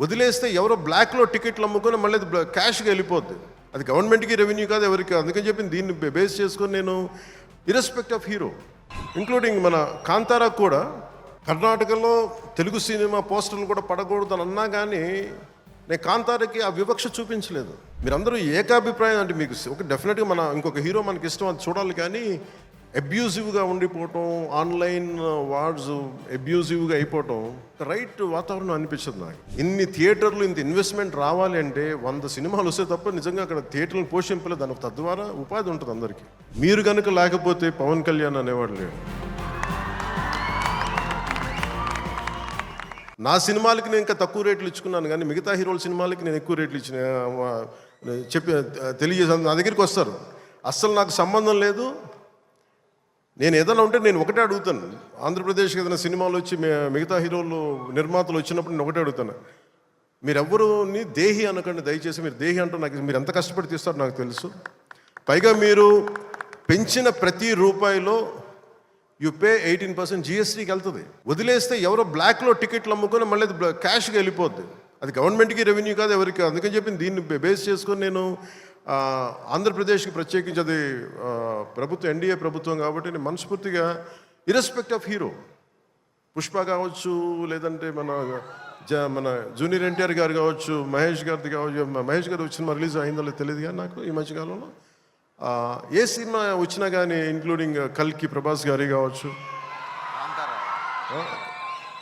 వదిలేస్తే ఎవరో బ్లాక్లో టికెట్లు అమ్ముకొని మళ్ళీ అది క్యాష్గా వెళ్ళిపోద్ది. అది గవర్నమెంట్కి రెవెన్యూ కాదు, ఎవరికి. అందుకని చెప్పి దీన్ని బేస్ చేసుకొని నేను ఇర్రెస్పెక్ట్ ఆఫ్ హీరో, ఇంక్లూడింగ్ మన కాంతారా కూడా కర్ణాటకలో తెలుగు సినిమా పోస్టర్లు కూడా పడకూడదు అని అన్నా కానీ నేను కాంతారాకి ఆ వివక్ష చూపించలేదు. మీరందరూ ఏకాభిప్రాయం అంటే మీకు ఒక డెఫినెట్గా ఇంకొక హీరో మనకి ఇష్టం, అది చూడాలి. కానీ అబ్యూజివ్గా ఉండిపోవటం, ఆన్లైన్ వార్డ్స్ అబ్యూజివ్గా అయిపోవటం రైట్ వాతావరణం అనిపించదు నాకు. ఇన్ని థియేటర్లు ఇంత ఇన్వెస్ట్మెంట్ రావాలి అంటే 100 సినిమాలు వస్తే తప్ప నిజంగా అక్కడ థియేటర్లను పోషింపలేదు. దానికి తద్వారా ఉపాధి ఉంటుంది అందరికీ. మీరు కనుక లేకపోతే పవన్ కళ్యాణ్ అనేవాడు లేడు. నా సినిమాలకి నేను ఇంకా తక్కువ రేట్లు ఇచ్చుకున్నాను, కానీ మిగతా హీరోల సినిమాలకి నేను ఎక్కువ రేట్లు ఇచ్చిన తెలియజేసాను. నా దగ్గరికి వస్తారు, అస్సలు నాకు సంబంధం లేదు. నేను ఏదైనా ఉంటే నేను ఒకటే అడుగుతాను. ఆంధ్రప్రదేశ్కి ఏదైనా సినిమాలు వచ్చి మిగతా హీరోలు నిర్మాతలు వచ్చినప్పుడు నేను ఒకటే అడుగుతాను, మీరెవ్వరూని దేహి అనకండి దయచేసి. మీరు దేహి అంటూ నాకు మీరు ఎంత కష్టపడి తీస్తారో నాకు తెలుసు. పైగా మీరు పెంచిన ప్రతి రూపాయిలో యు పే 18% జిఎస్టీకి వెళ్తుంది. వదిలేస్తే ఎవరో బ్లాక్లో టికెట్లు అమ్ముకొని మళ్ళీ అది క్యాష్గా వెళ్ళిపోద్ది. అది గవర్నమెంట్కి రెవెన్యూ కాదు, ఎవరికి. అందుకని చెప్పి దీన్ని బేస్ చేసుకొని నేను ఆంధ్రప్రదేశ్కి ప్రత్యేకించి అది ప్రభుత్వం ఎన్డీఏ ప్రభుత్వం కాబట్టి నేను మనస్ఫూర్తిగా ఇర్రెస్పెక్ట్ ఆఫ్ హీరో, పుష్ప కావచ్చు, లేదంటే మన జూనియర్ ఎన్టీఆర్ గారు కావచ్చు, మహేష్ గారిది కావచ్చు. మహేష్ గారు వచ్చిన రిలీజ్ అయిందో లేదో తెలియదు కానీ నాకు ఈ మధ్యకాలంలో ఏ సినిమా వచ్చినా కానీ, ఇంక్లూడింగ్ కల్కి ప్రభాస్ గారి కావచ్చు,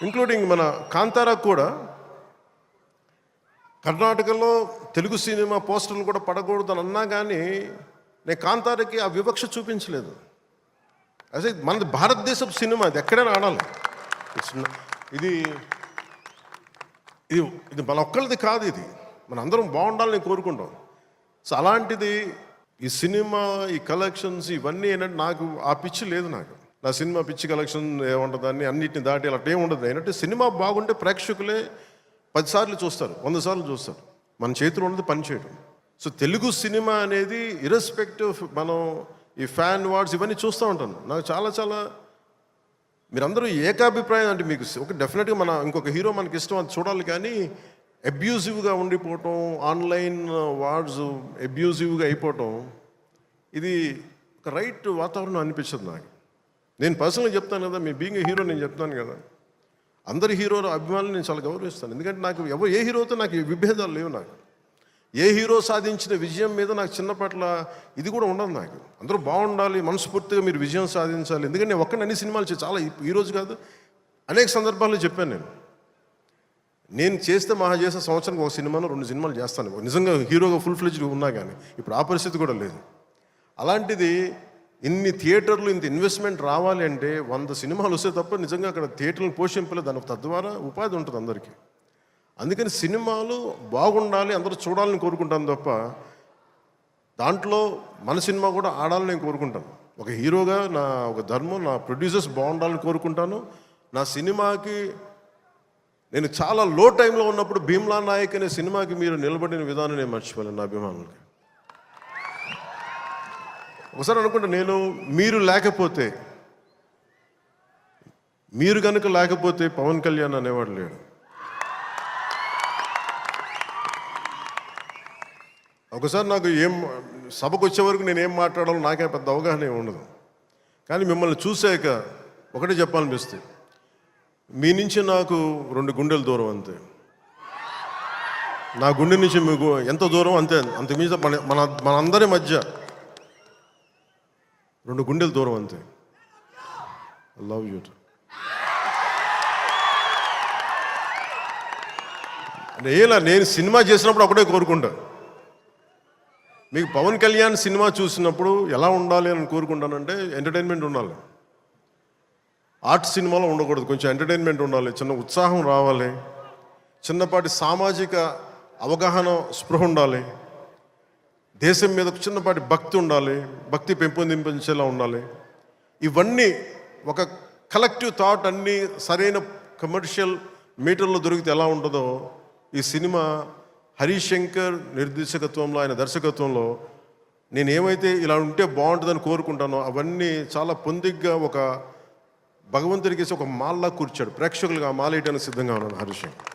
ఇంక్లూడింగ్ మన కాంతారా కూడా కర్ణాటకలో తెలుగు సినిమా పోస్టర్లు కూడా పడకూడదు అని అన్నా కానీ నేను కాంతారాకి ఆ వివక్ష చూపించలేదు. అదే మనది భారతదేశపు సినిమా, అది ఎక్కడైనా ఆడాలి. ఇది ఇది ఇది మన ఒక్కరిది కాదు, ఇది మన అందరం బాగుండాలని కోరుకుంటాం. సో అలాంటిది ఈ సినిమా, ఈ కలెక్షన్స్ ఇవన్నీ ఏంటంటే నాకు ఆ పిచ్చి లేదు. నాకు నా సినిమా పిచ్చి కలెక్షన్ ఏముంటుంది, దాన్ని అన్నిటిని దాటి అలా ఏం ఉండదు. ఏంటంటే సినిమా బాగుంటే ప్రేక్షకులే 10 సార్లు చూస్తారు, 100 సార్లు చూస్తారు. మన చేతిలో ఉన్నది పని చేయడం. సో తెలుగు సినిమా అనేది ఇర్రెస్పెక్టివ్, మనం ఈ ఫ్యాన్ వార్డ్స్ ఇవన్నీ చూస్తూ ఉంటాను. నాకు చాలా మీరందరూ ఏకాభిప్రాయం అంటే మీకు ఒక డెఫినెట్గా ఇంకొక హీరో మనకి ఇష్టం, అది చూడాలి. కానీ అబ్యూజివ్గా ఉండిపోవటం, ఆన్లైన్ వార్డ్స్ అబ్యూజివ్గా అయిపోవటం ఇది ఒక రైట్ వాతావరణం అనిపించదు నాకు. నేను పర్సనల్గా చెప్తాను కదా, మీ బీయింగ్ హీరో నేను చెప్తాను కదా, అందరి హీరోల అభిమానులు నేను చాలా గౌరవిస్తాను. ఎందుకంటే నాకు ఏ హీరోతో నాకు విభేదాలు లేవు. నాకు ఏ హీరో సాధించిన విజయం మీద నాకు చిన్నపట్ల ఇది కూడా ఉండదు. నాకు అందరూ బాగుండాలి, మనస్ఫూర్తిగా మీరు విజయం సాధించాలి. ఎందుకంటే నేను ఒక్కడిని అన్ని సినిమాలు చాలా ఈరోజు కాదు, అనేక సందర్భాల్లో చెప్పాను. నేను చేస్తే చేసే సంవత్సరానికి ఒక సినిమాను 2 సినిమాలు చేస్తాను, నిజంగా హీరోగా ఫుల్ ఫ్లెడ్జ్గా ఉన్నా. కానీ ఇప్పుడు ఆ పరిస్థితి కూడా లేదు. అలాంటిది ఇన్ని థియేటర్లు ఇంత ఇన్వెస్ట్మెంట్ రావాలి అంటే 100 సినిమాలు వస్తే తప్ప నిజంగా అక్కడ థియేటర్లను పోషింపలేదు. దానికి తద్వారా ఉపాధి ఉంటుంది అందరికీ. అందుకని సినిమాలు బాగుండాలి, అందరూ చూడాలని కోరుకుంటాను తప్ప దాంట్లో మన సినిమా కూడా ఆడాలని నేను కోరుకుంటాను. ఒక హీరోగా నా ఒక ధర్మం, నా ప్రొడ్యూసర్స్ బాగుండాలని కోరుకుంటాను. నా సినిమాకి నేను చాలా లో టైంలో ఉన్నప్పుడు భీమ్లా నాయక్ అనే సినిమాకి మీరు నిలబడిన విధానం నేను మర్చిపోలేను నా అభిమానులకి. ఒకసారి అనుకుంటా, నేను మీరు కనుక లేకపోతే పవన్ కళ్యాణ్ అనేవాడు లేడు. ఒకసారి నాకు సభకు వచ్చే వరకు నేను ఏం మాట్లాడాలో నాకే పెద్ద అవగాహన ఉండదు. కానీ మిమ్మల్ని చూశాక ఒకటే చెప్పాలనిపిస్తుంది, మీ నుంచి నాకు 2 గుండెల దూరం అంతే. నా గుండె నుంచి మీకు ఎంత దూరం అంతే, అంతకుమించి మనందరి మధ్య 2 గుండెల దూరం అంతే. I love you. నేను సినిమా చేసినప్పుడు ఒకటే కోరుకుంటా, మీకు పవన్ కళ్యాణ్ సినిమా చూసినప్పుడు ఎలా ఉండాలి అని కోరుకుంటానంటే ఎంటర్టైన్మెంట్ ఉండాలి. ఆర్ట్ సినిమాలో ఉండకూడదు, కొంచెం ఎంటర్టైన్మెంట్ ఉండాలి, చిన్న ఉత్సాహం రావాలి, చిన్నపాటి సామాజిక అవగాహన స్పృహ ఉండాలి, దేశం మీద చిన్నపాటి భక్తి ఉండాలి, భక్తి పెంపొందించేలా ఉండాలి. ఇవన్నీ ఒక కలెక్టివ్ థాట్ అన్నీ సరైన కమర్షియల్ మీటర్లో దొరికితే ఎలా ఉంటుందో ఈ సినిమా హరీష్ శంకర్ నిర్దేశకత్వంలో, ఆయన దర్శకత్వంలో నేను ఏమైతే ఇలా ఉంటే బాగుంటుందని కోరుకుంటానో అవన్నీ చాలా పొందిగ్గా ఒక భగవంతుడికి ఒక మాల్లా కూర్చాడు. ప్రేక్షకులుగా ఆ మాల వేయడానికి సిద్ధంగా ఉన్నాను హరీష్ శంకర్.